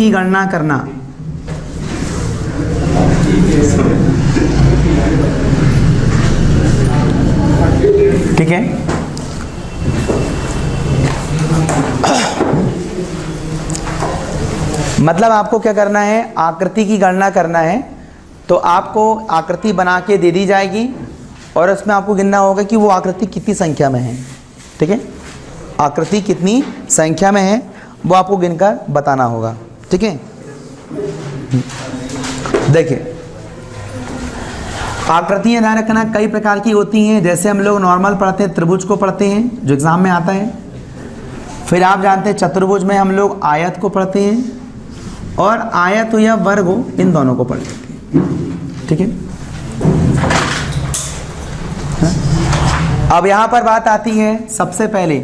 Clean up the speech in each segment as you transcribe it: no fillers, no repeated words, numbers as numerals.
की गणना करना। ठीक है, मतलब आपको क्या करना है, आकृति की गणना करना है। तो आपको आकृति बना के दे दी जाएगी और उसमें आपको गिनना होगा कि वो आकृति कितनी संख्या में है। ठीक है, आकृति कितनी संख्या में है वो आपको गिनकर बताना होगा। ठीक है, देखिए आकृतियाँ ध्यान रखना कई प्रकार की होती हैं। जैसे हम लोग नॉर्मल पढ़ते हैं, त्रिभुज को पढ़ते हैं जो एग्जाम में आता है। फिर आप जानते हैं चतुर्भुज में हम लोग आयत को पढ़ते हैं, और आयत हो या वर्ग हो इन दोनों को पढ़ते हैं। ठीक है, अब यहाँ पर बात आती है, सबसे पहले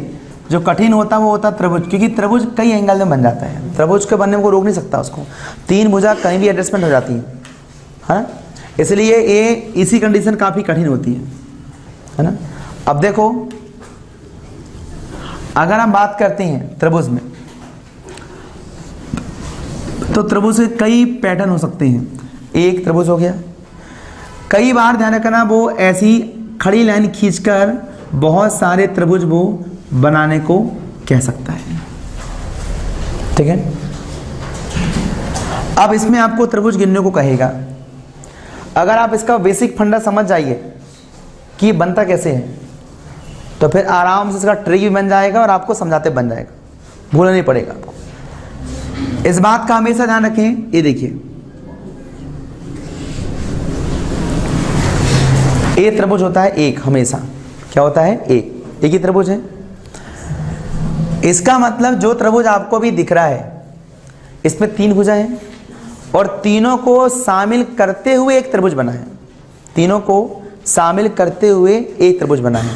जो कठिन होता है वो होता है त्रिभुज, क्योंकि त्रिभुज कई एंगल में बन जाता है। त्रिभुज के बनने को रोक नहीं सकता उसको, तीन भुजा कहीं भी एडजस्टमेंट हो जाती है ना, इसलिए ये इसी कंडीशन काफ़ी कठिन होती है ना। अब देखो अगर हम बात करते हैं त्रिभुज में, तो त्रिभुज के कई पैटर्न हो सकते हैं। एक त्रिभुज हो गया, कई बार ध्यान रखना वो ऐसी खड़ी लाइन खींचकर बहुत सारे त्रिभुज वो बनाने को कह सकता है। ठीक है, अब इसमें आपको त्रिभुज गिनने को कहेगा। अगर आप इसका बेसिक फंडा समझ जाइए कि बनता कैसे है, तो फिर आराम से इसका ट्रिक भी बन जाएगा और आपको समझाते बन जाएगा, भूलना नहीं पड़ेगा आपको। इस बात का हमेशा ध्यान रखें। ये देखिए ए त्रिभुज होता है एक, हमेशा क्या होता है, एक ही त्रिभुज है। इसका मतलब जो त्रिभुज आपको भी दिख रहा है इसमें तीन भुजा हैं और तीनों को शामिल करते हुए एक त्रिभुज बना है। तीनों को शामिल करते हुए एक त्रिभुज बना है।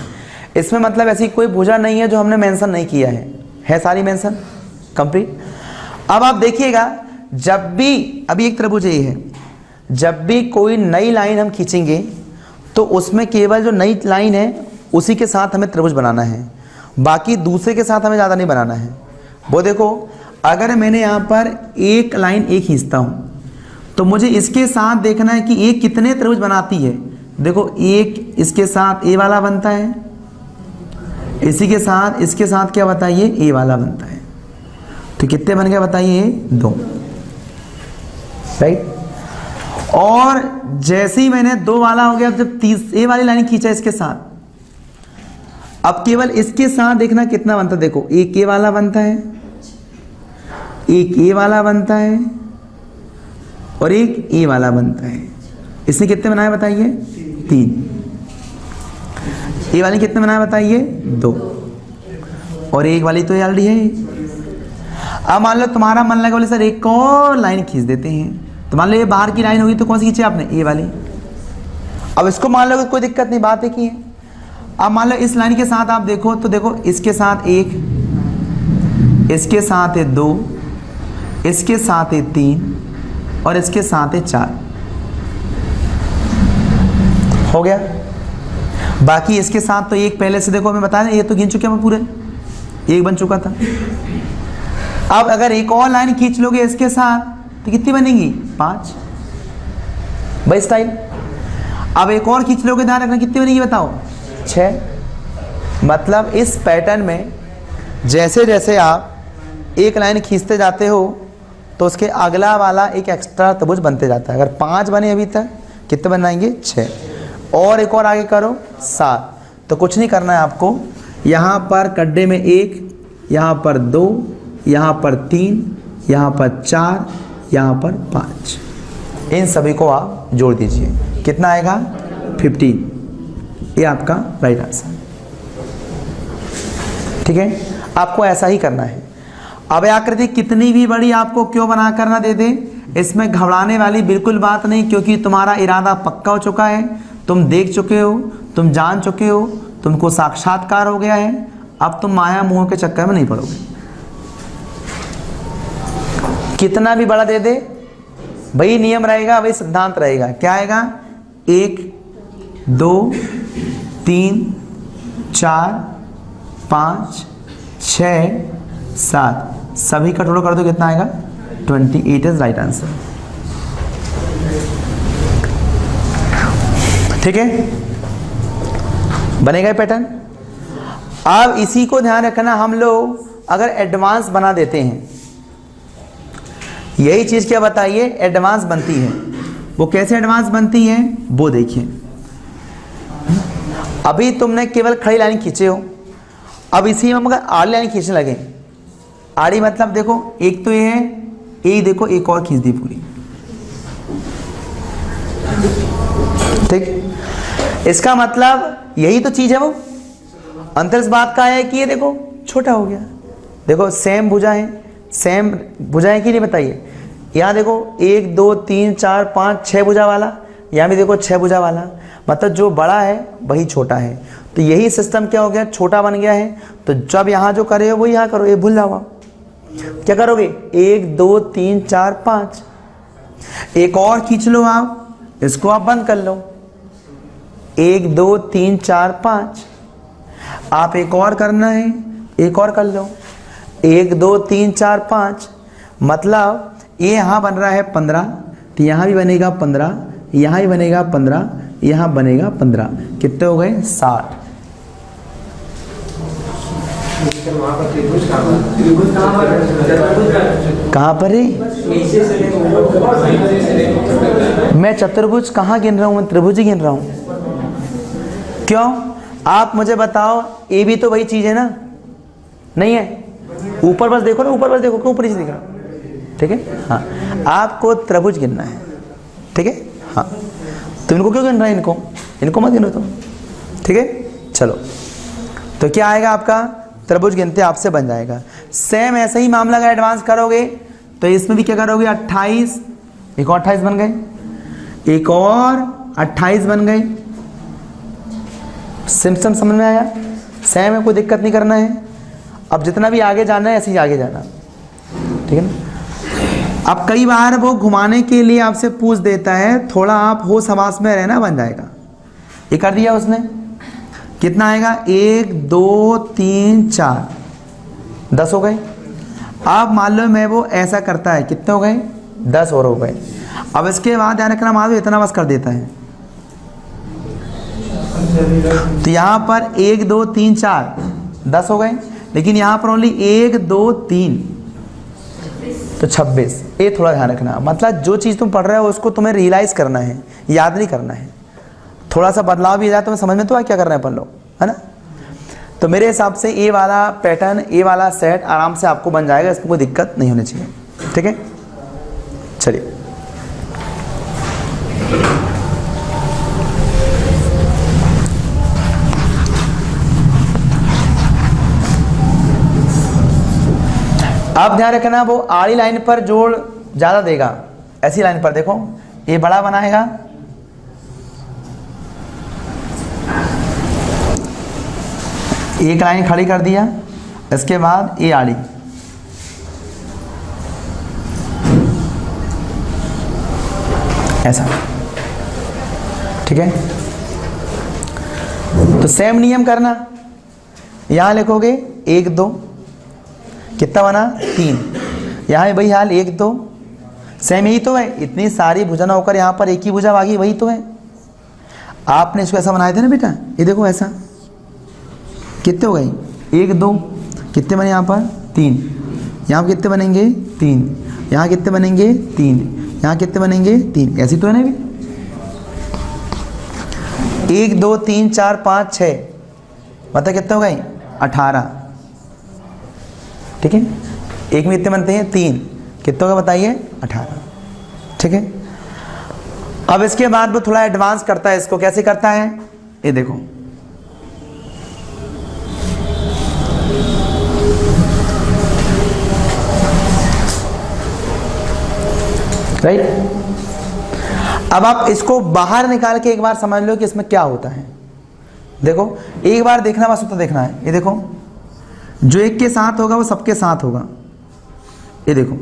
इसमें मतलब ऐसी कोई भुजा नहीं है जो हमने मेंशन नहीं किया है सारी मेंशन कंप्लीट। अब आप देखिएगा, जब भी अभी एक त्रिभुज ये है, जब भी कोई नई लाइन हम खींचेंगे तो उसमें केवल जो नई लाइन है उसी के साथ हमें त्रिभुज बनाना है, बाकी दूसरे के साथ हमें ज़्यादा नहीं बनाना है। वो देखो, अगर मैंने यहाँ पर एक लाइन एक खींचता हूँ तो मुझे इसके साथ देखना है कि एक कितने त्रिभुज बनाती है। देखो एक इसके साथ ए वाला बनता है, इसी के साथ इसके साथ क्या बताइए, ए वाला बनता है। तो कितने बन गए बताइए, दो, राइट। और जैसे ही मैंने दो वाला हो गया, जब ए वाली लाइन खींचा इसके साथ, अब केवल इसके साथ देखना कितना बनता है। देखो एक ए वाला बनता है, एक ए वाला बनता है और एक ए वाला बनता है। इसने कितने बनाए बताइए, तीन। ए वाली कितने बनाए बताइए, दो, और एक वाली तो ऑलरेडी है। अब मान लो तुम्हारा मन लगा बोले सर एक और लाइन खींच देते हैं, तो मान लो ये बाहर की लाइन होगी तो कौन सी खींची आपने, ए वाली। अब इसको मान लो कोई दिक्कत नहीं, बात एक ही है। अब मान लो इस लाइन के साथ आप देखो तो देखो इसके साथ एक, इसके साथ है दो, इसके साथ है तीन और इसके साथ है चार, हो गया। बाकी इसके साथ तो एक पहले से देखो हमें बताया, ये तो गिन चुके हम पूरे, एक बन चुका था। अब अगर एक और लाइन खींच लोगे इसके साथ तो कितनी बनेगी, पांच, बाई स्टाइल। अब एक और खींच लोगे, ध्यान रखना कितनी बनेगी बताओ, छः। मतलब इस पैटर्न में जैसे जैसे आप एक लाइन खींचते जाते हो तो उसके अगला वाला एक एक्स्ट्रा त्रिभुज बनते जाता है। अगर पांच बने अभी तक, कितने बनाएंगे, छः, और एक और आगे करो, सात। तो कुछ नहीं करना है आपको, यहाँ पर गड्ढे में एक, यहाँ पर दो, यहाँ पर तीन, यहाँ पर चार, यहाँ पर पाँच, इन सभी को आप जोड़ दीजिए, कितना आएगा, 15। ये आपका राइट आंसर। ठीक है, आपको ऐसा ही करना है। अब आकृति कितनी भी बड़ी आपको क्यों बना कर ना दे दे, इसमें घबराने वाली बिल्कुल बात नहीं, क्योंकि तुम्हारा इरादा पक्का हो चुका है, तुम देख चुके हो, तुम जान चुके हो, तुमको साक्षात्कार हो गया है। अब तुम माया मोह के चक्कर में नहीं पड़ोगे। कितना भी बड़ा दे दे, वही नियम रहेगा, वही सिद्धांत रहेगा। क्या आएगा, 1 2 3 4 5 6 7, सभी का टोटल कर दो, कितना आएगा, 28 इज राइट आंसर। ठीक है, बनेगा पैटर्न। अब इसी को ध्यान रखना, हम लोग अगर एडवांस बना देते हैं, यही चीज क्या बताइए एडवांस बनती है, वो कैसे एडवांस बनती है वो देखिए। अभी तुमने केवल खड़ी लाइन खींचे हो, अब इसी में मगर आड़ी लाइन खींचने लगे। आड़ी मतलब देखो एक तो ये है, एक देखो एक और खींच दी पूरी। ठीक, इसका मतलब यही तो चीज है, वो अंतर इस बात का है कि ये देखो छोटा हो गया। देखो सेम भुजा है, सेम भुजा है कि नहीं बताइए। यहाँ देखो 1 2 3 4 5 6 भुजा वाला, यहाँ भी देखो 6 भुजा वाला, मतलब जो बड़ा है वही छोटा है। तो यही सिस्टम क्या हो गया, छोटा बन गया है। तो जब यहाँ जो करे हो वो यहाँ करो, ये भूल जाओ। क्या करोगे 1 2 3 4 5, एक और खींच लो आप, इसको आप बंद कर लो 1 2 3 4 5। आप एक और करना है, एक और कर लो 1 2 3 4 5, मतलब ये यहाँ बन रहा है 15, तो यहाँ भी बनेगा 15, यहाँ भी बनेगा 15, यहाँ बनेगा 15, कितने हो गए 60। कहाँ पर है, मैं चतुर्भुज कहाँ गिन रहा हूँ, मैं त्रिभुज ही गिन रहा हूँ। क्यों, आप मुझे बताओ, ये भी तो वही चीज है ना, नहीं है? ऊपर बस देखो ना, ऊपर बस देखो, क्यों ऊपर ही दिख रहा। ठीक है, हाँ आपको त्रिभुज गिनना है। ठीक है, हाँ तो इनको क्यों गिन रहा है, इनको मत गिनो तुम। ठीक है, चलो तो क्या आएगा आपका, त्रिभुज गिनते आपसे बन जाएगा। सेम ऐसा ही मामला अगर एडवांस करोगे तो इसमें भी क्या करोगे 28, एक और 28 बन गए, एक और 28 बन गए। सिम्पसन समझ में आया, सेम है, कोई दिक्कत नहीं करना है। अब जितना भी आगे जाना है ऐसे ही आगे जाना, ठीक है ना। अब कई बार वो घुमाने के लिए आपसे पूछ देता है, थोड़ा आप होश हवास में रहना, बन जाएगा। ये कर दिया उसने, कितना आएगा 1 2 3 4 10 हो गए। अब मान लो मैं वो ऐसा करता है, कितने हो गए 10 और हो गए। अब इसके बाद ध्यान रखना, मान लो इतना बस कर देता है, तो यहाँ पर 1 2 3 4 10 हो गए, लेकिन यहाँ पर ओनली 1 2 3 तो 26। ये थोड़ा ध्यान रखना, मतलब जो चीज़ तुम पढ़ रहे हो उसको तुम्हें रियलाइज करना है, याद नहीं करना है। थोड़ा सा बदलाव भी जाए तुम्हें समझ में तो क्या कर रहे हैं अपन लोग, है ना। तो मेरे हिसाब से ये वाला पैटर्न, ये वाला सेट आराम से आपको बन जाएगा, इसमें कोई दिक्कत नहीं होनी चाहिए। ठीक है, चलिए अब ध्यान रखना, वो आड़ी लाइन पर जोड़ ज़्यादा देगा। ऐसी लाइन पर देखो, ये बड़ा बनाएगा, एक लाइन खड़ी कर दिया, इसके बाद ये आड़ी, ऐसा। ठीक है, तो सेम नियम करना, यहां लिखोगे 1 2, कितना बना 3, यहाँ वही हाल 1 2, सेम यही तो है। इतनी सारी भुजा ना होकर यहाँ पर एक ही भुजा बाकी, वही तो है। आपने इसको ऐसा बनाए थे ना बेटा, ये देखो ऐसा, कितने हो गए 1 2, कितने बने यहाँ पर 3, यहाँ पर कितने बनेंगे 3, यहाँ कितने बनेंगे 3, यहाँ कितने बनेंगे 3, ऐसी तो है ना भी। 1 2 3 4 5 6, मतलब कितने हो गए 18। ठीक है, एक में कितने बनते हैं 3, कितने होगा बताइए 18। ठीक है, अब इसके बाद वो थोड़ा एडवांस करता है, इसको कैसे करता है ये देखो। राइट, अब आप इसको बाहर निकाल के एक बार समझ लो कि इसमें क्या होता है। देखो एक बार देखना, बस तो देखना है। ये देखो, जो एक के साथ होगा वो सबके साथ होगा। ये देखो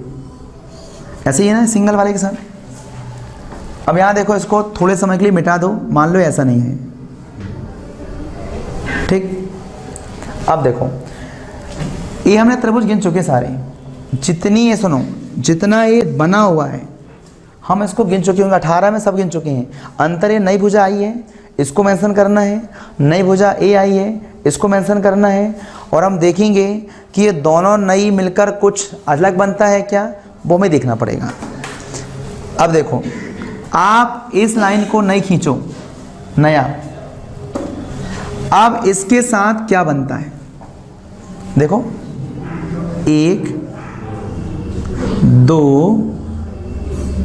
ऐसे ही है ना, सिंगल वाले के साथ। अब यहां देखो, इसको थोड़े समय के लिए मिटा दो, मान लो ऐसा नहीं है। ठीक, अब देखो ये हमने त्रिभुज गिन चुके सारे, जितनी ये सुनो जितना ये बना हुआ है हम इसको गिन चुके होंगे, 18 में सब गिन चुके हैं। अंतर ये नई भुजा आई है, इसको मेंशन करना है, नई भुजा ए आई है, इसको मेंशन करना है। और हम देखेंगे कि ये दोनों नई मिलकर कुछ अलग बनता है क्या, वो हमें देखना पड़ेगा। अब देखो, आप इस लाइन को नई खींचो, नया, अब इसके साथ क्या बनता है देखो, 1 2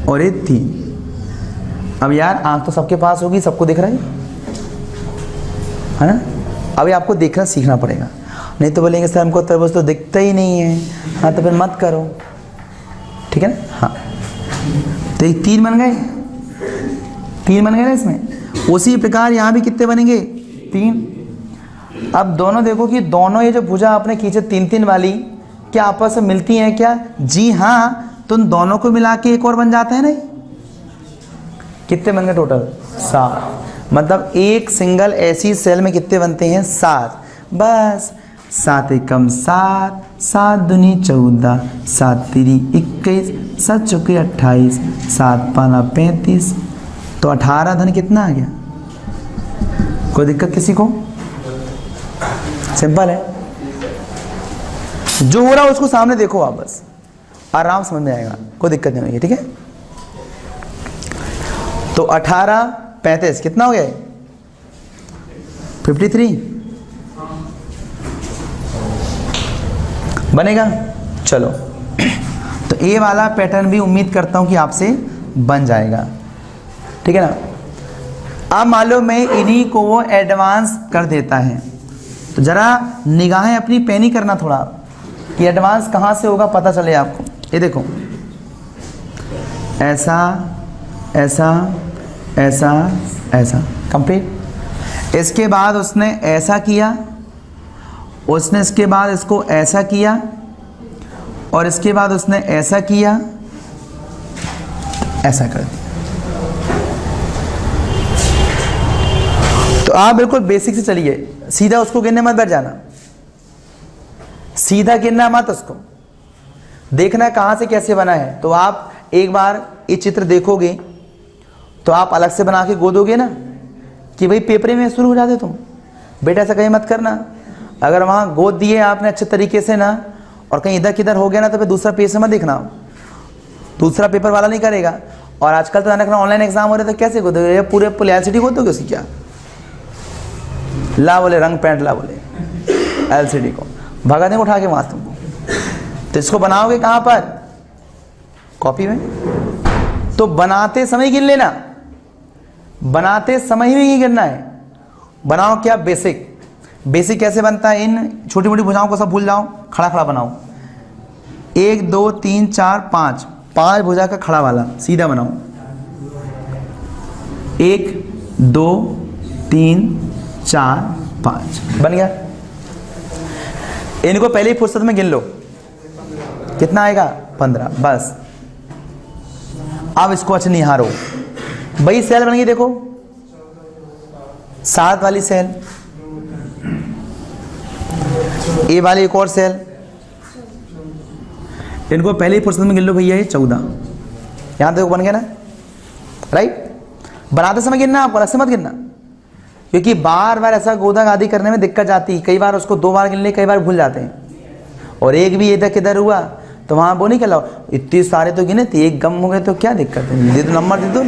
और ये 3। अब यार आंख तो सबके पास होगी, सबको दिख रहा है ना। अभी आपको देखना सीखना पड़ेगा, नहीं तो बोलेंगे सर हमको तरबूज तो दिखता ही नहीं है। हाँ तो फिर मत करो, ठीक है ना। हाँ तो ये 3 बन गए, 3 बन गए ना इसमें। उसी प्रकार यहाँ भी कितने बनेंगे, 3। अब दोनों देखो कि दोनों ये जो भुजा आपने खींचे 3-3 वाली, क्या आपस में मिलती हैं क्या? जी हाँ, तो उन दोनों को मिला के एक और बन जाता है नहीं। कितने बन गए टोटल? 7। मतलब एक सिंगल ऐसी सेल में कितने बनते हैं? 7। बस 7 एकम 7, 7 दूनी 14, 7 तिरी 21, 7 चौके 28, 7 पाना 35। तो 18 धन कितना आ गया? कोई दिक्कत किसी को? सिंपल है, जो हो रहा है उसको सामने देखो आप, बस आराम समझ में आएगा, कोई दिक्कत नहीं होगी, ठीक है। तो 18 35 कितना हो गया? 53 बनेगा। चलो, तो ये वाला पैटर्न भी उम्मीद करता हूं कि आपसे बन जाएगा, ठीक है ना। अब मान लो मैं इन्हीं को वो एडवांस कर देता है, तो जरा निगाहें अपनी पैनी करना थोड़ा कि एडवांस कहाँ से होगा पता चले आपको। ये देखो, ऐसा ऐसा ऐसा ऐसा कंप्लीट। इसके बाद उसने ऐसा किया, उसने इसके बाद इसको ऐसा किया, और इसके बाद उसने ऐसा किया, ऐसा कर दिया। तो आप बिल्कुल बेसिक से चलिए, सीधा उसको गिनने मत बैठ जाना, सीधा गिनना मत, उसको देखना कहाँ से कैसे बना है। तो आप एक बार ये चित्र देखोगे तो आप अलग से बना के गोदोगे ना कि भाई पेपर में शुरू हो जाते तुम। बेटा ऐसा कहीं मत करना, अगर वहाँ गोद दिए आपने अच्छे तरीके से ना, और कहीं इधर किधर हो गया ना, तो फिर दूसरा पेज से मत देखना, दूसरा पेपर वाला नहीं करेगा। और आजकल तो जाना ऑनलाइन एग्जाम हो रहे तो कैसे गोदोगे? पूरे LCD गोदोगे उसकी क्या? ला बोले रंग पेंट, ला बोले LCD को भगा देंगे उठा के वहां तुमको। तो इसको बनाओगे कहाँ पर? कॉपी में। तो बनाते समय गिन लेना, बनाते समय ही गिनना है। बनाओ क्या? बेसिक। बेसिक कैसे बनता है? इन छोटी मोटी भुजाओं को सब भूल जाओ, खड़ा खड़ा बनाओ। 1 2 3 4 5, 5 भुजा का खड़ा वाला सीधा बनाओ। 1 2 3 4 5 बन गया। इनको पहले ही फुर्सत में गिन लो, कितना आएगा? 15। बस अब इसको अच्छा निहारो, वही सेल बन गई, देखो 7 वाली सेल, ए वाली एक और सेल, इनको पहले ही फुर्सत में गिन लो भैया। ये 14 यहां देखो बन गया ना, राइट। बनाते समय गिनना, आपको अलग से मत गिनना, क्योंकि बार बार ऐसा गोदा गादी करने में दिक्कत जाती है। कई बार उसको 2 बार गिन ले, कई बार भूल जाते हैं। और एक भी इधर किधर हुआ तो वहाँ वो नहीं कहलाओ, इतने सारे तो गिने थे, एक गम हो गए तो क्या दिक्कत है, दे दो नंबर, दे दो।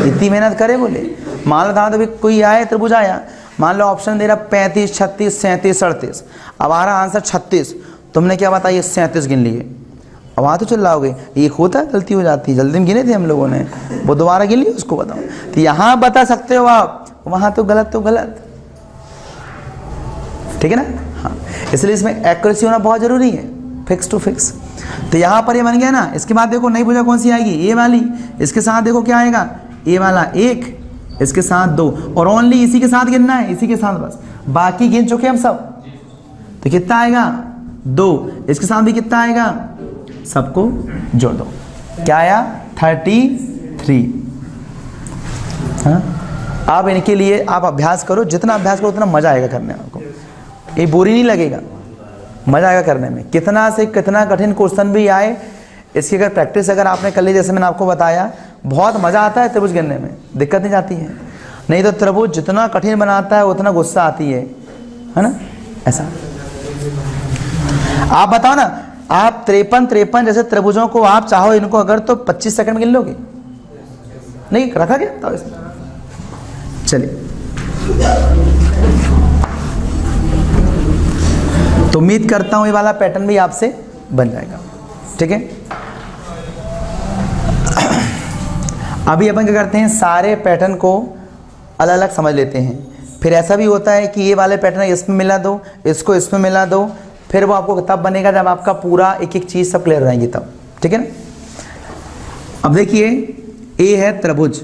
इतनी मेहनत करे बोले। मान लो था तो भी कोई आए त्रिभुज आया, मान लो ऑप्शन दे रहा 35 36 37 38, अब आ रहा आंसर 36, तुमने क्या बताया? 37 गिन लिए। अब वहाँ तो चिल्लाओगे, एक होता है गलती हो जाती है, जल्दी में गिने थे हम लोगों ने, वो दोबारा गिन लिया, उसको बताओ। तो यहाँ बता सकते हो आप, वहाँ तो गलत तो गलत, ठीक है ना। हाँ, इसलिए इसमें एक्यूरेसी होना बहुत जरूरी है, फिक्स टू फिक्स। तो यहाँ पर ये बन गया ना। इसके बाद देखो नई भुजा कौन सी आएगी? ए वाली। इसके साथ देखो क्या आएगा? ए वाला 1, इसके साथ 2, और ओनली इसी के साथ गिनना है, इसी के साथ बस, बाकी गिन चुके हम सब। तो कितना आएगा? 2। इसके साथ भी कितना आएगा? सबको जोड़ दो, क्या आया? 33। हाँ, आप इनके लिए आप अभ्यास करो, जितना अभ्यास करो उतना मजा आएगा करने में आपको, ये बोरी नहीं लगेगा, मजा आएगा करने में। कितना से कितना कठिन क्वेश्चन भी आए, इसकी अगर प्रैक्टिस अगर आपने कर ली, जैसे मैंने आपको बताया, बहुत मज़ा आता है त्रिभुज गिनने में, दिक्कत नहीं जाती है। नहीं तो त्रिभुज जितना कठिन बनाता है उतना गुस्सा आती है ना, ऐसा। आप बताओ ना, आप 53 जैसे त्रिभुजों को आप चाहो इनको अगर तो 25 सेकंड में गिन लोगे? नहीं रखा क्या तो इसमें। चलिए, तो उम्मीद करता हूं ये वाला पैटर्न भी आपसे बन जाएगा, ठीक है। अभी अपन क्या करते हैं, सारे पैटर्न को अलग अलग समझ लेते हैं। फिर ऐसा भी होता है कि ये वाले पैटर्न इसमें मिला दो, इसको इसमें मिला दो, फिर वो आपको तब बनेगा जब आपका पूरा एक एक चीज़ सब क्लियर हो जाएंगी तब, ठीक है ना। अब देखिए, ए है त्रिभुज,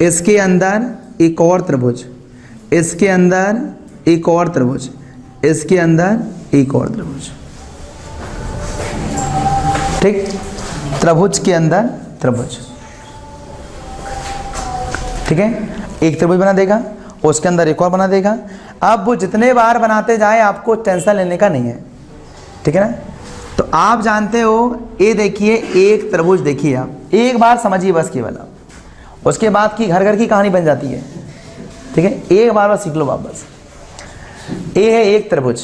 इसके अंदर एक और त्रिभुज, इसके अंदर एक और त्रिभुज, इसके अंदर एक और त्रिभुज, ठीक। त्रिभुज के अंदर त्रिभुज, ठीक है। एक त्रिभुज बना देगा, उसके अंदर एक और बना देगा। अब वो जितने बार बनाते जाए आपको टेंशन लेने का नहीं है, ठीक है ना। तो आप जानते हो, ये देखिए एक त्रिभुज, देखिए आप एक बार समझिए बस केवल आप, उसके बाद की घर घर की कहानी बन जाती है, ठीक है। एक बार बस सीख लो वापस। ए है एक त्रिभुज,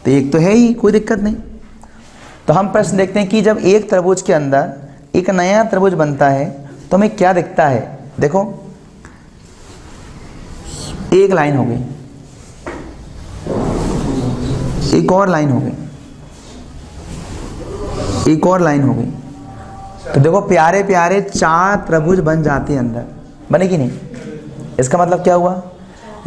तो एक तो है ही, कोई दिक्कत नहीं। तो हम प्रश्न देखते हैं कि जब एक त्रिभुज के अंदर एक नया त्रिभुज बनता है तो हमें क्या दिखता है। देखो, एक लाइन हो गई, एक और लाइन हो गई, एक और लाइन हो गई। तो देखो प्यारे प्यारे 4 त्रिभुज बन जाते हैं अंदर, बने कि नहीं। इसका मतलब क्या हुआ,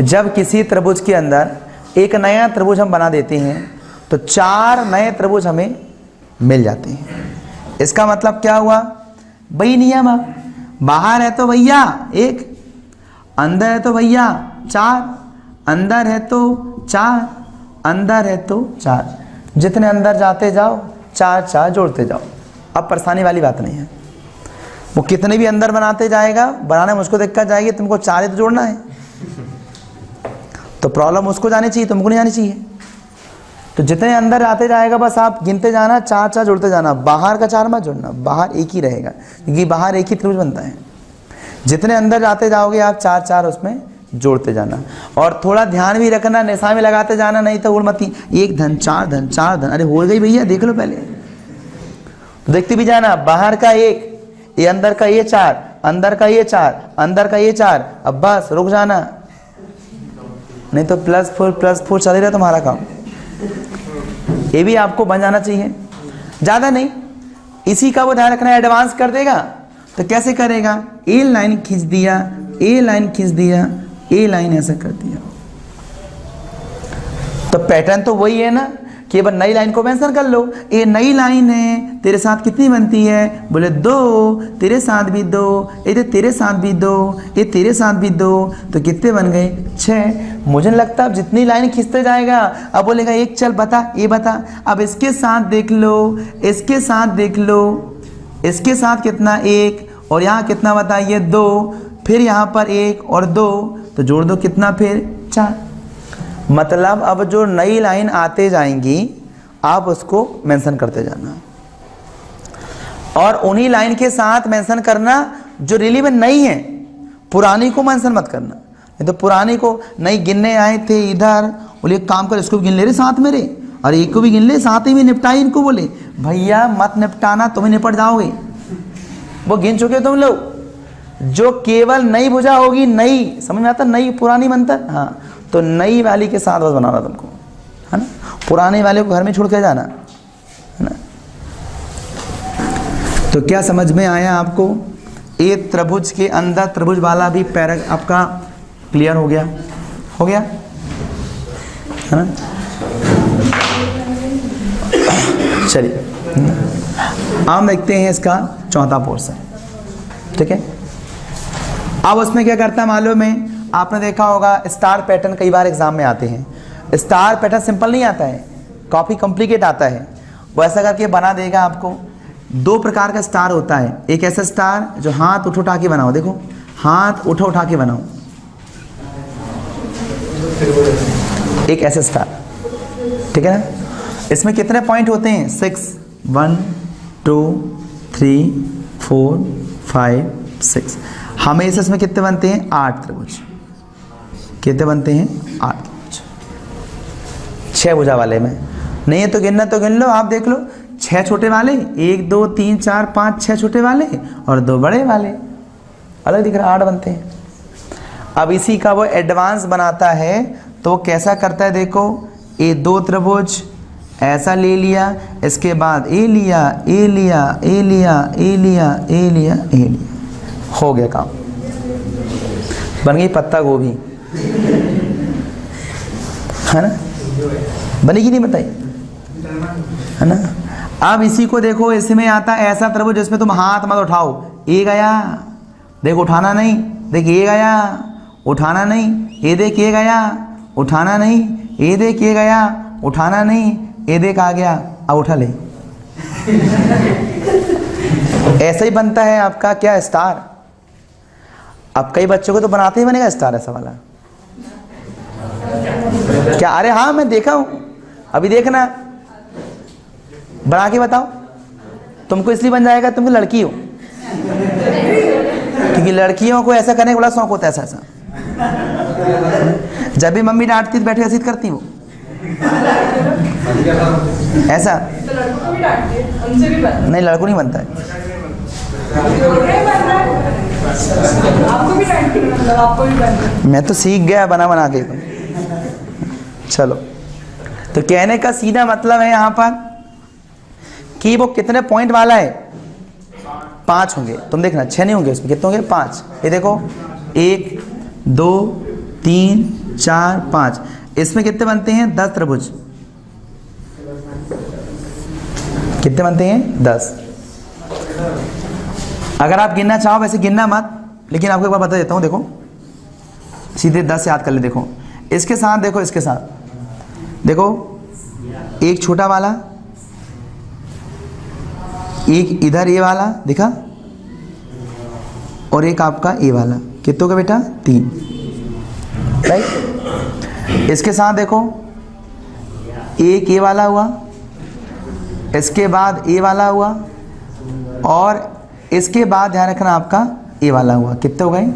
जब किसी त्रिभुज के अंदर एक नया त्रिभुज हम बना देते हैं तो 4 नए त्रिभुज हमें मिल जाते हैं। इसका मतलब क्या हुआ, वही नियम है, बाहर है तो भैया 1, अंदर है तो भैया 4, अंदर है तो 4, अंदर है तो 4, जितने अंदर जाते जाओ 4 4 जोड़ते जाओ। अब परेशानी वाली बात नहीं है, वो कितने भी अंदर बनाते जाएगा, बनाने में उसको दिक्कत जाएगी, तुमको 4 ही तो जोड़ना है, तो प्रॉब्लम उसको जानी चाहिए, तुमको नहीं जानी चाहिए। तो जितने अंदर आते जाएगा बस आप गिनते जाना, 4 4 जोड़ते जाना, बाहर का 4 मत जोड़ना, बाहर एक ही रहेगा, क्योंकि बाहर एक ही त्रिभुज बनता है। जितने अंदर जाते जाओगे आप 4 4 उसमें जोड़ते जाना, और थोड़ा ध्यान भी रखना, निशान में लगाते जाना, नहीं तो उड़मती 1 धन 4 धन 4 धन, अरे हो गई भैया, देख लो पहले, तो देखते भी जाना, बाहर का 1, ये अंदर का ये 4, अंदर का ये 4, अंदर का ये 4, अब बस रुक जाना, नहीं तो +4 चल रहा तुम्हारा काम। ये भी आपको बन जाना चाहिए, ज़्यादा नहीं। इसी का वो ध्यान रखना, एडवांस कर देगा तो कैसे करेगा, ए लाइन खींच दिया, ए लाइन खींच दिया, ए लाइन ऐसा कर दिया, तो पैटर्न तो वही है ना कि बस नई लाइन को मेंशन कर लो। ये नई लाइन है, तेरे साथ कितनी बनती है, बोले 2, तेरे साथ भी 2, ये तेरे साथ भी 2, ये तेरे साथ भी 2, तो कितने बन गए 6। मुझे नहीं लगता अब जितनी लाइन खींचते जाएगा, अब बोलेगा एक चल बता, ये बता, अब इसके साथ देख लो, इसके साथ देख लो, इसके साथ कितना 1, और यहाँ कितना बताइए 2, फिर यहाँ पर 1 और 2, तो जोड़ दो कितना फिर 4। मतलब अब जो नई लाइन आते जाएंगी आप उसको मेंशन करते जाना, और उन्हीं लाइन के साथ मेंशन करना जो रिली में नई है, पुरानी को मेंशन मत करना। नहीं तो पुरानी को नई गिनने आए थे इधर, बोले एक काम कर इसको भी गिन ले रे साथ मेरे, और एक को भी गिन ले साथ ही में निपटाई इनको, बोले भैया मत निपटाना, तुम्हें निपट जाओगे, वो गिन चुके तुम लोग। जो केवल नई भुजा होगी, नई समझ में आता, नई पुरानी बनता, हाँ, तो नई वाली के साथ बस बनाना तुमको, है ना, पुराने वाले को घर में छोड़ के जाना, है ना। तो क्या समझ में आया आपको, एक त्रिभुज के अंदर त्रिभुज वाला भी पैरा आपका क्लियर हो गया, हो गया, है ना। चलिए हम देखते हैं इसका चौथा पोर्शन, ठीक है। अब उसमें क्या करता है मालूम है, आपने देखा होगा स्टार पैटर्न कई बार एग्जाम में आते हैं। स्टार पैटर्न सिंपल नहीं आता है, काफ़ी कॉम्प्लिकेट आता है। वो ऐसा करके बना देगा आपको। 2 प्रकार का स्टार होता है, एक ऐसा स्टार जो हाथ उठा के बनाओ, देखो हाथ उठा के बनाओ, एक ऐसा स्टार, ठीक है ना। इसमें कितने पॉइंट होते हैं? 6, 1 2 3 4 5 6। हमेशा इसमें कितने बनते हैं? 8 त्रिभुज। कितने बनते हैं? 8 त्रिभुज। 6 भुजा वाले में नहीं है तो गिनना तो गिन लो, आप देख लो। 6 छोटे वाले, 1 2 3 4 5 6 छोटे वाले और 2 बड़े वाले, अलग दिख रहा, 8 बनते हैं। अब इसी का वो एडवांस बनाता है तो कैसा करता है? देखो, ये 2 त्रिभुज ऐसा ले लिया, इसके बाद ए लिया, ए लिया, ए लिया, ए लिया, ए लिया, ए लिया, हो गया काम, बन गई पत्ता गोभी, है ना? बनेगी नहीं बताइए, है ना? अब इसी को देखो, इसमें आता है ऐसा त्रिभुज जिसमें तुम हाथ मत उठाओ। ए गया, देखो उठाना नहीं, देख ये गया, उठाना नहीं, ये देख ये गया, उठाना नहीं, ये देख ये गया, उठाना नहीं, ये देख आ गया, अब उठा ले। ऐसा ही बनता है आपका क्या? स्टार। अब कई बच्चों को तो बनाते ही बनेगा स्टार ऐसा वाला। क्या? अरे हाँ, मैं देखा हूं, अभी देखना, बना के बताओ। तुमको इसलिए बन जाएगा तुमको लड़की हो, क्योंकि लड़कियों को ऐसा करने का बड़ा शौक होता है, ऐसा। जब भी मम्मी डांटती तो बैठे ऐसी करती वो, ऐसा। तो लड़कों को भी डांटती है, उनसे भी बनता है। नहीं, लड़कों नहीं बनता है। आपको भी डांटती है, मतलब आपको भी बनता है। मैं तो सीख गया बना बना के। चलो, तो कहने का सीधा मतलब है यहाँ पर कि वो कितने पॉइंट वाला है? 5 होंगे। तुम देखना 6 नहीं होंगे, उसमें कितने होंगे? 5। ये देखो, 1 2 3 4 5। इसमें कितने बनते हैं? 10 त्रिभुज। कितने बनते हैं? 10। अगर आप गिनना चाहो, वैसे गिनना मत, लेकिन आपको एक बार बता देता हूँ। देखो, सीधे 10 याद कर ले। देखो इसके साथ, देखो इसके साथ, देखो एक छोटा वाला, एक इधर ये वाला दिखा, और एक आपका ये वाला। कितनों का बेटा? 3, राइट। इसके साथ देखो, एक ये वाला हुआ, इसके बाद ये वाला हुआ, और इसके बाद ध्यान रखना आपका ये वाला हुआ। कितने हो गए?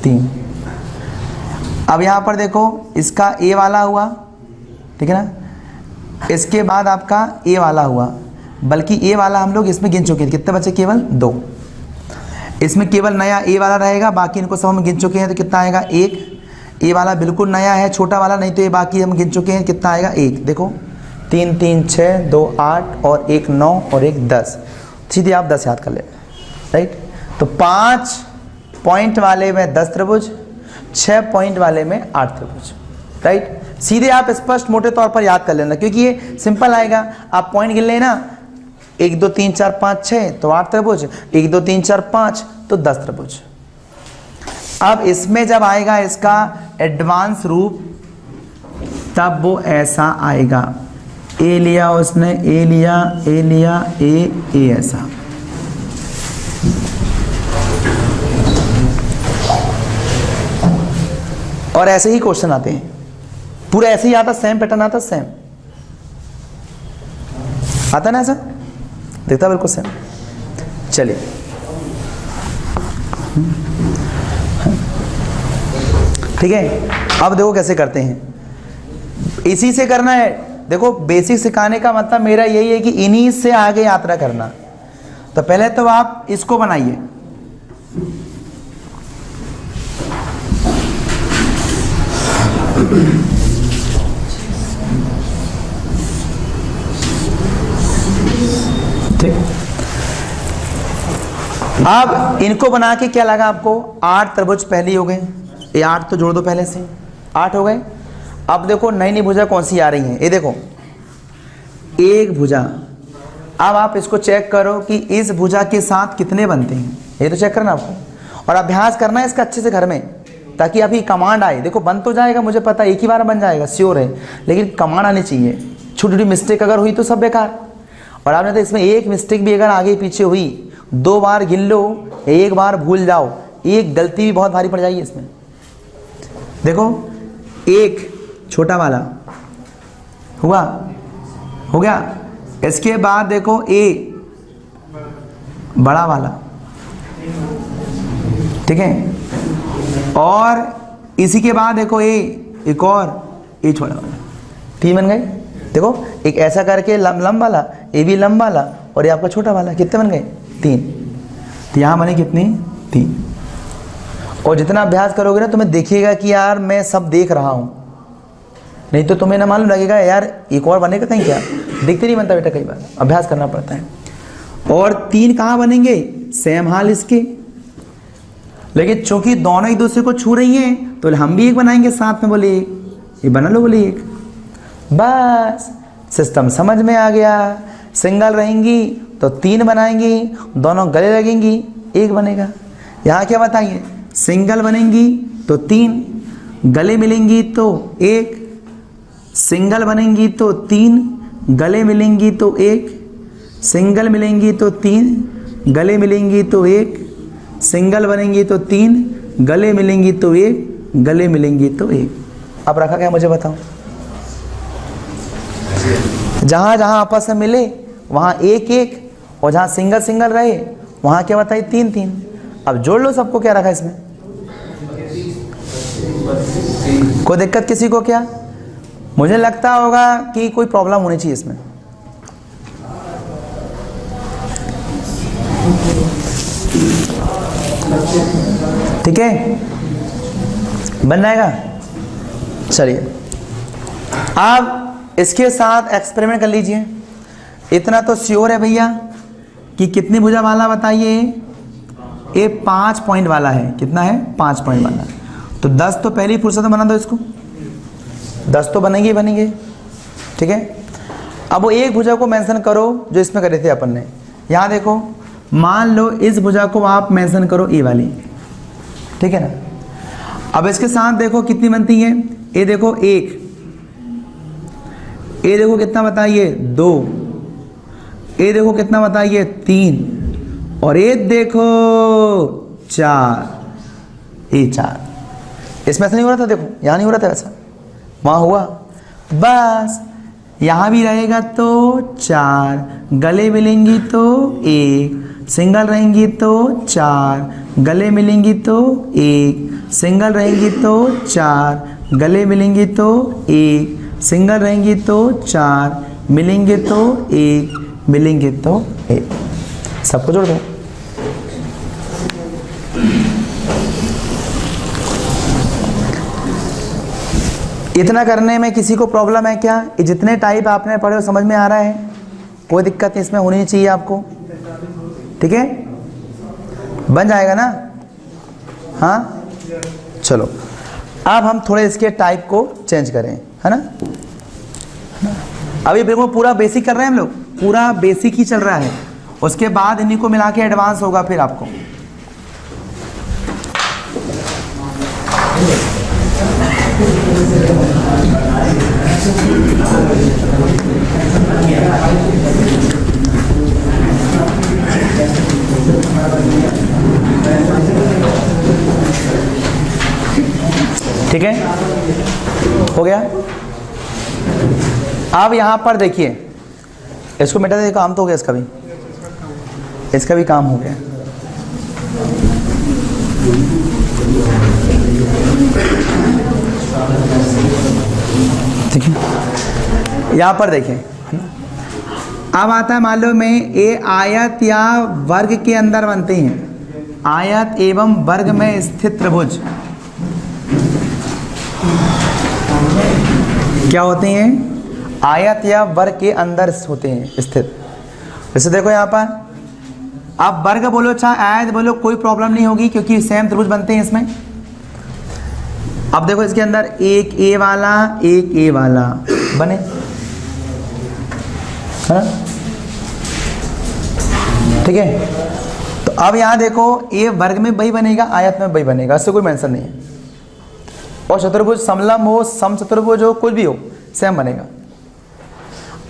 3। अब यहाँ पर देखो, इसका ए वाला हुआ, ठीक है ना? इसके बाद आपका ए वाला हुआ, बल्कि ए वाला हम लोग इसमें गिन चुके हैं। कितने बचे? केवल 2। इसमें केवल नया ए वाला रहेगा, बाकी इनको सब हम गिन चुके हैं। तो कितना आएगा? 1। ए वाला बिल्कुल नया है, छोटा वाला, नहीं तो ये बाकी हम गिन चुके हैं। कितना आएगा? 1। देखो 3 3 6 2 8 और 1 9 और 1 10। सीधे आप 10 याद कर ले, राइट। तो 5 पॉइंट वाले में 10 त्रिभुज, 6 पॉइंट वाले में 8 त्रिभुज, राइट। सीधे आप स्पष्ट मोटे तौर पर याद कर लेना, क्योंकि ये सिंपल आएगा। आप पॉइंट गिन लेना, 1 2 3 4 5 6 तो 8 त्रिभुज, 1 2 3 4 5 तो 10 त्रिभुज। अब इसमें जब आएगा इसका एडवांस रूप, तब वो ऐसा आएगा। ए लिया उसने, ए लिया, ए लिया, ए ऐसा। और ऐसे ही क्वेश्चन आते हैं, पूरा ऐसे ही आता, सेम पैटर्न आता, सेम आता ना, ऐसा दिखता बिल्कुल सेम। चलिए, ठीक है। अब देखो कैसे करते हैं, इसी से करना है। देखो, बेसिक सिखाने का मतलब मेरा यही है कि इन्हीं से आगे यात्रा करना। तो पहले तो आप इसको बनाइए, ठीक। अब इनको बना के क्या लगा आपको? 8 त्रिभुज पहले हो गए, ये 8 तो जोड़ दो पहले से, 8 हो गए। अब देखो नई नई भुजा कौन सी आ रही है, ये देखो एक भुजा। अब आप इसको चेक करो कि इस भुजा के साथ कितने बनते हैं, ये तो चेक करना आपको, और अभ्यास करना है इसका अच्छे से घर में, ताकि अभी कमांड आए। देखो बन तो जाएगा, मुझे पता है एक ही बार बन जाएगा, श्योर है, लेकिन कमांड आनी चाहिए। छोटी छोटी मिस्टेक अगर हुई तो सब बेकार। और आपने तो इसमें एक मिस्टेक भी अगर आगे पीछे हुई, 2 बार गिन लो, 1 बार भूल जाओ, एक गलती भी बहुत भारी पड़ जाएगी इसमें। देखो, एक छोटा वाला हुआ, हो गया। इसके बाद देखो ए बड़ा वाला, ठीक है, और इसी के बाद देखो ए एक और ए छोटा वाला, 3 बन गए। देखो एक ऐसा करके लंब वाला, ए भी लंब वाला, और ये आपका छोटा वाला, कितने बन गए 3। तो यहाँ बने कितने 3। और जितना अभ्यास करोगे ना तुम्हें देखिएगा कि यार मैं सब देख रहा हूँ, नहीं तो तुम्हें ना मालूम लगेगा यार एक और बनेगा कहीं, क्या दिखते नहीं बनता बेटा, कई बार अभ्यास करना पड़ता है। और 3 कहाँ बनेंगे, सेम हाल इसके, लेकिन चूंकि दोनों एक दूसरे को छू रही हैं तो हम भी एक बनाएंगे साथ में, बोले एक, ये बना लो, बोले एक, बस सिस्टम समझ में आ गया। सिंगल रहेंगी तो 3 बनाएंगी, दोनों गले लगेंगी, एक बनेगा। यहाँ क्या बताइए, सिंगल बनेंगी तो 3, गले मिलेंगी तो 1, सिंगल बनेंगी तो 3, गले मिलेंगी तो 1, सिंगल मिलेंगी तो 3, गले मिलेंगी तो 1, सिंगल बनेंगी तो 3, गले मिलेंगी तो 1, गले मिलेंगी तो 1। अब रखा क्या मुझे बताओ, जहाँ जहाँ आपस में मिले वहाँ 1 1, और जहाँ सिंगल सिंगल रहे वहाँ क्या बताइए 3 3। अब जोड़ लो सबको, क्या रखा इसमें, कोई दिक्कत किसी को क्या? मुझे लगता होगा कि कोई प्रॉब्लम होनी चाहिए इसमें। ठीक है, बन जाएगा। चलिए अब इसके साथ एक्सपेरिमेंट कर लीजिए। इतना तो श्योर है भैया कि कितनी भुजा वाला बताइए, ये 5 पॉइंट वाला है। कितना है, 5 पॉइंट वाला। तो 10 तो पहली फुर्सत में बना दो इसको, 10 तो बनेंगे ही बनेंगे। ठीक है, अब वो एक भुजा को मेंशन करो जो इसमें करे थे अपन ने। यहाँ देखो, मान लो इस भुजा को आप मेंशन करो ए वाली, ठीक है ना। अब इसके साथ देखो कितनी बनती है, ये देखो 1, ये देखो कितना बताइए 2, ये देखो कितना बताइए 3, और ये देखो 4, ये 4। इसमें ऐसा नहीं हो रहा था, देखो यहाँ नहीं हो रहा था ऐसा, वहाँ हुआ। बस यहाँ भी रहेगा तो 4, गले मिलेंगी तो 1, सिंगल रहेंगी तो 4, गले मिलेंगी तो 1, सिंगल रहेंगी तो 4, गले मिलेंगी तो 1, सिंगल रहेंगी तो 4, मिलेंगे तो 1, मिलेंगे तो 1। सबको जोड़ दो। इतना करने में किसी को प्रॉब्लम है क्या? ये जितने टाइप आपने पढ़े हो समझ में आ रहा है, कोई दिक्कत नहीं, इसमें होनी चाहिए आपको। ठीक है, बन जाएगा ना। हाँ चलो, अब हम थोड़े इसके टाइप को चेंज करें, है ना। अभी बिल्कुल पूरा बेसिक कर रहे हैं हम लोग, पूरा बेसिक ही चल रहा है। उसके बाद इन्हीं को मिला के एडवांस होगा फिर आपको। ठीक है, हो गया। अब यहां पर देखिए, इसको मिटा दे, काम तो हो गया, इसका भी काम हो गया। ठीक है, यहां पर देखिए, अब आता है मान लो में ये आयत या वर्ग के अंदर बनते हैं। आयत एवं वर्ग में स्थित त्रिभुज क्या होते हैं? आयत या वर्ग के अंदर होते हैं स्थित। जैसे देखो यहाँ पर, आप वर्ग बोलो चाहे आयत बोलो, कोई प्रॉब्लम नहीं होगी क्योंकि सेम त्रिभुज बनते हैं इसमें। अब देखो इसके अंदर एक ए वाला, एक ए वाला बने, है ना। ठीक है, तो अब यहाँ देखो, ए वर्ग में वही बनेगा, आयत में वही बनेगा, इससे कोई मेंशन नहीं है। और चतुर्भुज समलंब हो, समचतुर्भुज हो, कुछ भी हो, सेम बनेगा।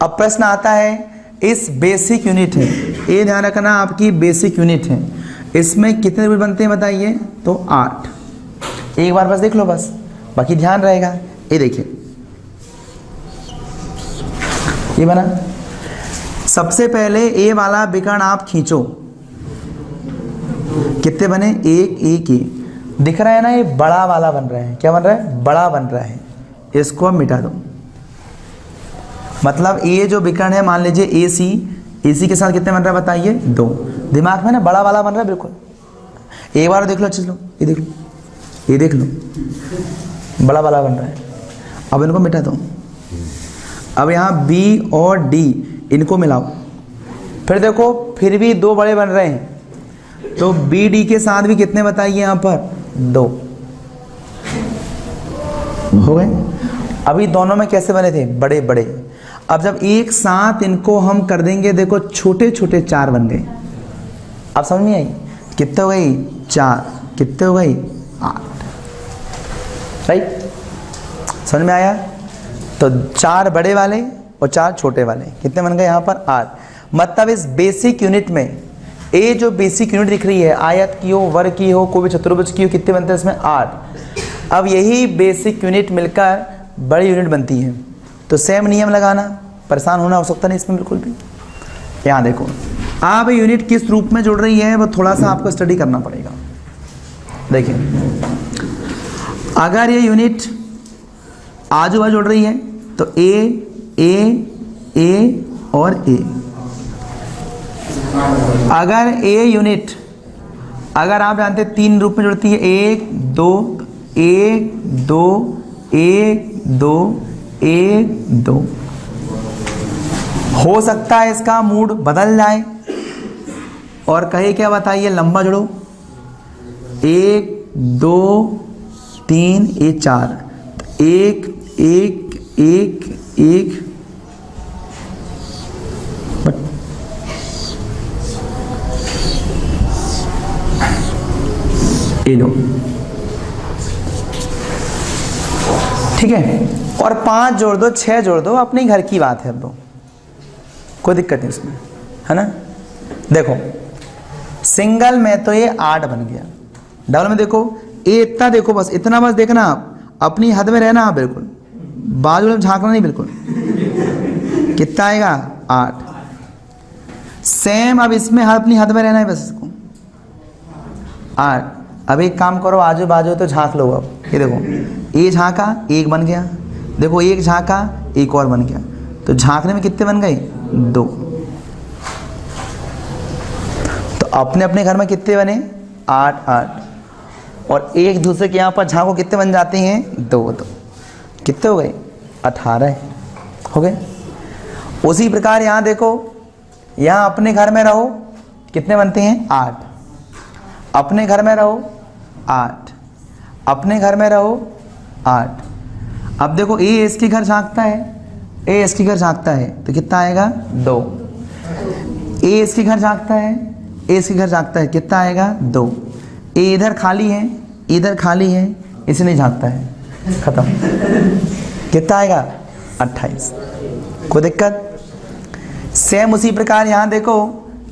अब प्रश्न आता है, इस बेसिक यूनिट है, ये ध्यान रखना आपकी बेसिक यूनिट है, इसमें कितने त्रिभुज बनते हैं बताइए? तो 8। एक बार बस देख लो, बस बाकी ध्यान रहेगा। ये देखिए, ये बना, सबसे पहले ए वाला विकर्ण आप खींचो, कितने बने? एक एक एक दिख रहा है ना, ये बड़ा वाला बन रहा है। क्या बन रहा है? बड़ा बन रहा है। इसको अब मिटा दो। मतलब ये जो विकर्ण है, मान लीजिए ए सी के साथ कितने बन रहा है बताइए? 2। दिमाग में ना बड़ा वाला बन रहा है बिल्कुल। एक बार देख लो, अच्छे से लो, ये देख लो, ये देख लो, बड़ा वाला बन रहा है। अब इनको मिटा दो। अब यहाँ बी और डी इनको मिलाओ, फिर देखो फिर भी 2 बड़े बन रहे हैं, तो बी डी के साथ भी कितने बताइए यहाँ पर? 2 हो गए। अभी दोनों में कैसे बने थे? बड़े बड़े। अब जब एक साथ इनको हम कर देंगे, देखो छोटे छोटे 4 बन गए। अब समझ में आई? कितने हो गई? 4। कितने हो गई? 8। राइट, समझ में आया? तो 4 बड़े वाले और 4 छोटे वाले कितने बन गए यहाँ पर? 8। मतलब इस बेसिक यूनिट में ए जो बेसिक यूनिट दिख रही है, आयत की हो, वर्ग की हो, कोई भी चतुर्भुज की हो, कितने बनते हैं इसमें? 8। अब यही बेसिक यूनिट मिलकर बड़ी यूनिट बनती है। तो सेम नियम लगाना, परेशान होना हो सकता नहीं इसमें बिल्कुल भी। यहाँ देखो, आप यूनिट किस रूप में जुड़ रही है वो थोड़ा सा आपको स्टडी करना पड़ेगा। देखिए, अगर ये यूनिट आजू बाजू जुड़ रही है तो ए और ए। अगर ए यूनिट, अगर आप जानते हैं 3 रूप में जुड़ती है, 1 2 1 2 1 2 1 2, हो सकता है इसका मूड बदल जाए और कहे क्या बताइए? लंबा जुड़ो, 1 2 3 ये 4, 1 1 1 1 ये लो, ठीक है। और 5 जोड़ दो, 6 जोड़ दो, अपने घर की बात है। अब दो, कोई दिक्कत नहीं उसमें, है ना। देखो सिंगल में तो ये 8 बन गया, डबल में देखो ये इतना, देखो बस इतना, बस देखना आप अपनी हद में रहना, आप बिल्कुल बाजू में झांकना नहीं बिल्कुल। कितना आएगा? 8। सेम अब इसमें अपनी हद में रहना है बस इसको, 8। अब एक काम करो, आजू बाजू तो झांक लो। अब ये देखो, ये झांका, 1 बन गया, देखो 1 झांका, 1 और बन गया, तो झांकने में कितने बन गए? 2। तो अपने अपने घर में कितने बने? 8 8। और एक दूसरे के यहाँ पर झांको, कितने बन जाते हैं? 2 2। कितने हो गए? 18 हो गए। उसी प्रकार यहाँ देखो, यहाँ अपने घर में रहो, कितने बनते हैं? 8। अपने घर में रहो 8, अपने घर में रहो 8। अब देखो ए इसके घर झांकता है, ए इसके घर झांकता है, तो कितना आएगा? 2। ए इसके घर झांकता है, ए इसके घर झांकता है, कितना आएगा? 2। ए इधर खाली है, इधर खाली है, इसे नहीं झांकता है, खत्म। कितना आएगा? 28। कोई दिक्कत? सेम उसी प्रकार यहाँ देखो,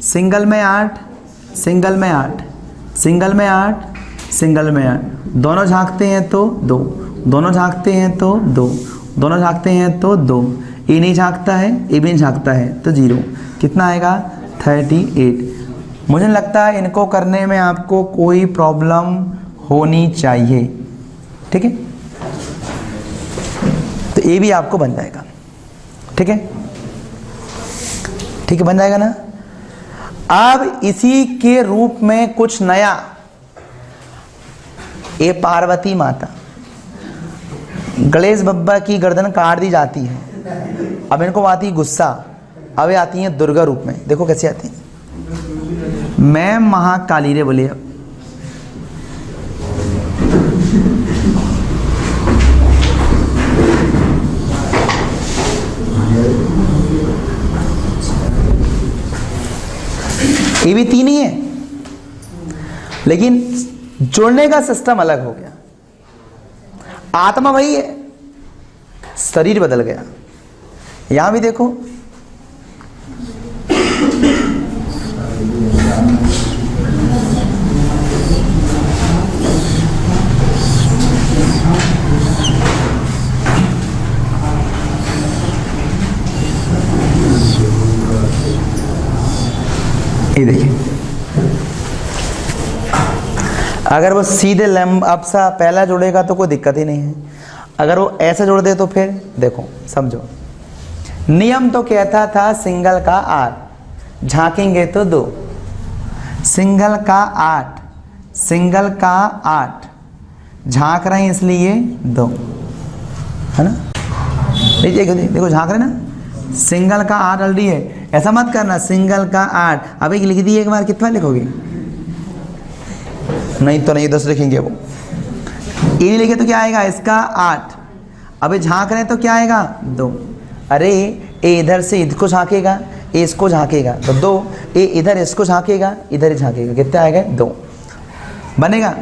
सिंगल में 8, सिंगल में 8, सिंगल में 8, सिंगल में 8, दोनों झांकते हैं तो 2, दोनों झांकते हैं तो 2, दोनों झांकते हैं तो 2, ए नहीं झांकता है, ए भी नहीं झांकता है तो 0। कितना आएगा? 38। मुझे लगता है इनको करने में आपको कोई प्रॉब्लम होनी चाहिए, ठीक है। तो ए भी आपको बन जाएगा, ठीक है, ठीक है, बन जाएगा ना। अब इसी के रूप में कुछ नया, ये पार्वती माता, गणेश बब्बा की गर्दन काट दी जाती है, अब इनको आती गुस्सा, अब ये आती हैं दुर्गा रूप में। देखो कैसे आती हैं, मैं महाकाली रे बोले। अब ये भी 3 ही है, लेकिन जोड़ने का सिस्टम अलग हो गया। आत्मा वही है, शरीर बदल गया। यहां भी देखो, ये देखिए, अगर वो सीधे लंब अब सा पहला जोड़ेगा तो कोई दिक्कत ही नहीं है, अगर वो ऐसे जोड़ दे तो फिर देखो समझो। नियम तो कहता था सिंगल का 8, झांकेंगे तो 2, सिंगल का 8, सिंगल का 8, झांक रहे हैं इसलिए 2, है ना। देखो झांक रहे ना, सिंगल का 8 ऑलरेडी है, ऐसा मत करना सिंगल का 8 अब एक लिख दिए एक बार, कितना लिखोगे? नहीं तो नहीं, 10 लिखेंगे वो। ये नहीं लिखे तो क्या आएगा? इसका 8, अबे झांक रहे तो क्या आएगा? 2। अरे ए इधर से इसको झांकेगा, ए इसको झांकेगा तो 2, ए इधर इसको झांकेगा, इधर ही झांकेगा, कितना आएगा? 2 बनेगा।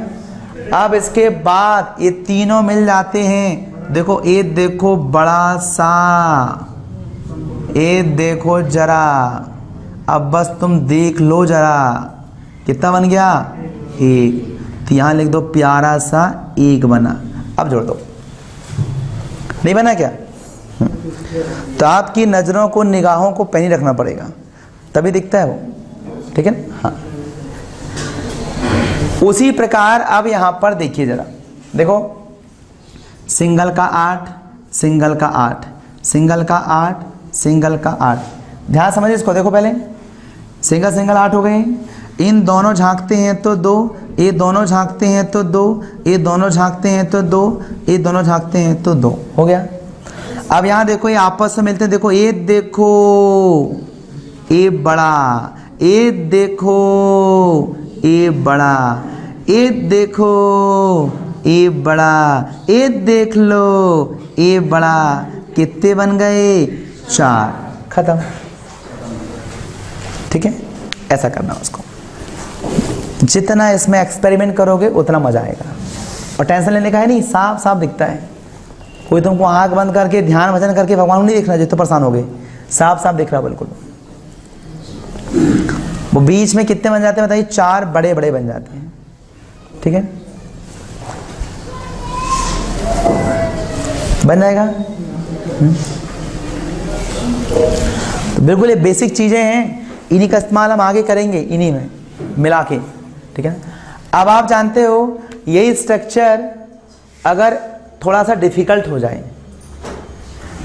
अब इसके बाद ये तीनों मिल जाते हैं, देखो ए देखो बड़ा सा, ए देखो जरा, अब बस तुम देख लो जरा, कितना बन गया? 1। तो यहाँ लिख दो प्यारा सा 1 बना। अब जोड़ दो, नहीं बना क्या? तो आपकी नज़रों को, निगाहों को पैनी रखना पड़ेगा, तभी दिखता है वो, ठीक है ना। हाँ, उसी प्रकार अब यहाँ पर देखिए जरा, देखो सिंगल का 8, सिंगल का 8, सिंगल का 8, सिंगल का 8, ध्यान समझिए इसको। देखो पहले सिंगल सिंगल 8 हो गए, इन दोनों झांकते हैं तो 2, ये दोनों झांकते हैं तो 2, ये दोनों झांकते हैं तो 2, ये दोनों झांकते हैं तो 2 हो गया। अब यहाँ देखो ये आपस में मिलते हैं, देखो ये देखो ये बड़ा, ये देखो ये बड़ा, ये देखो ये बड़ा, ये देख लो ये बड़ा, कितने बन गए? 4, खत्म। ठीक है, ऐसा करना उसको। जितना इसमें एक्सपेरिमेंट करोगे उतना मजा आएगा, और टेंशन लेने का है नहीं, साफ साफ दिखता है। कोई तुमको आंख बंद करके ध्यान भजन करके भगवान को नहीं देखना जो तो परेशान हो गए, साफ साफ दिख रहा बिल्कुल। वो बीच में कितने बन जाते हैं बताइए? 4 बड़े बड़े बन जाते हैं, ठीक है, बन जाएगा। तो बिल्कुल ये बेसिक चीजें हैं, इन्हीं का इस्तेमाल हम आगे करेंगे, इन्हीं में मिला के, ठीक है। अब आप जानते हो यही स्ट्रक्चर अगर थोड़ा सा डिफिकल्ट हो जाए,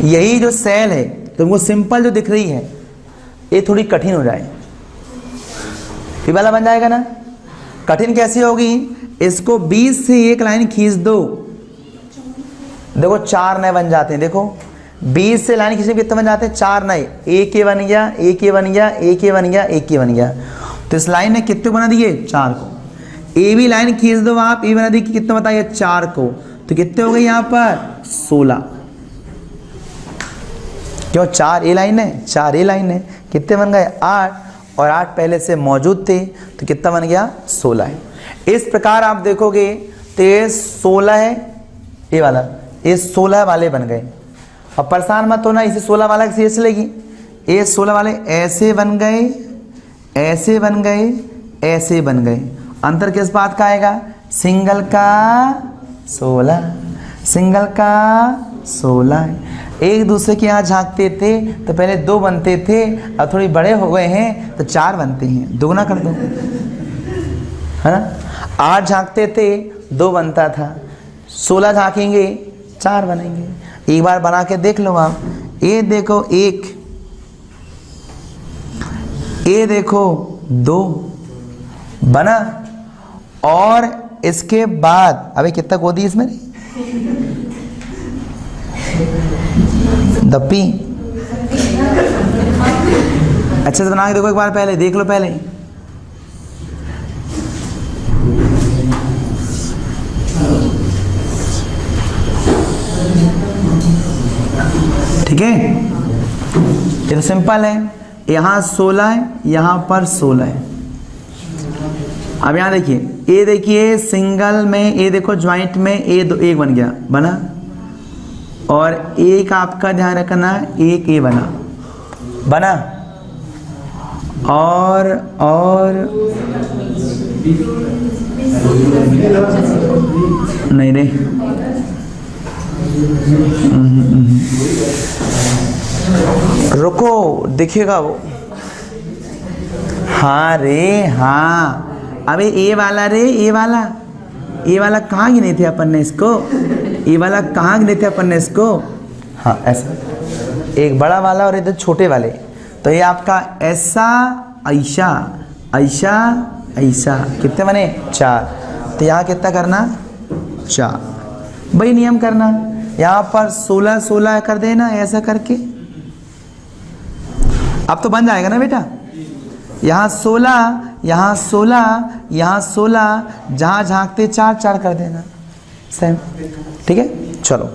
यही जो सेल है तुमको सिंपल जो दिख रही है ये थोड़ी कठिन हो जाए, ये वाला बन जाएगा ना। कठिन कैसी होगी? इसको 20 से एक लाइन खींच दो, देखो 4 नए बन जाते हैं। देखो 20 से लाइन खींचने कितने बन जाते हैं? 4 नए, एक ये बन गया, एक ये बन गया, एक ये बन गया, एक ये बन गया। तो इस लाइन ने कितने बना दिए? 4 को। ए भी लाइन खींच दो आप, ए बना दी कितने बताइए? 4 को। तो कितने हो गए यहाँ पर? 16। क्यों? 4 ए लाइन है, 4 ए लाइन है, कितने बन गए? 8, और 8 पहले से मौजूद थे तो कितना बन गया? 16 है। इस प्रकार आप देखोगे तो ये 16 है, ये वाला, ये 16 वाले बन गए। अब परेशान मत होना, इसे 16 वाला कैसे चलेगी? ये 16 वाले ऐसे बन गए, ऐसे बन गए, ऐसे बन गए। अंतर किस बात का आएगा? सिंगल का 16, सिंगल का 16। एक दूसरे के यहाँ झांकते थे तो पहले 2 बनते थे, अब थोड़ी बड़े हो गए हैं तो 4 बनते हैं, दोगुना कर दो, है ना। 8 झांकते थे 2 बनता था, 16 झांकेंगे 4 बनेंगे। एक बार बना के देख लो आप, ये देखो 1, ये देखो 2 बना, और इसके बाद अभी कितना गोदी इसमें दप्पी, अच्छे से बना के देखो एक बार, पहले देख लो पहले। ठीक है, ये तो सिंपल है। यहाँ 16 है, यहाँ पर 16 है। अब यहाँ देखिए, ये देखिए सिंगल में, ये देखो ज्वाइंट में एक बन गया, बना, और एक आपका ध्यान रखना, एक ए बना, बना, और नहीं रे, रुको दिखेगा वो, हाँ रे हाँ। अबे ए वाला रे, ए वाला कहाँ गिने थे अपन ने इसको, ए वाला कहाँ गिने थे अपन ने इसको। हाँ ऐसा, एक बड़ा वाला और इधर छोटे वाले, तो ये आपका ऐसा ऐसा ऐसा ऐसा कितने बने 4। तो यहाँ कितना करना 4। वही नियम करना, यहाँ पर 16 16 कर देना ऐसा करके। अब तो बन जाएगा ना बेटा, यहाँ 16 यहाँ 16 यहाँ 16, जहाँ झांकते 4 4 कर देना सेम। ठीक है चलो।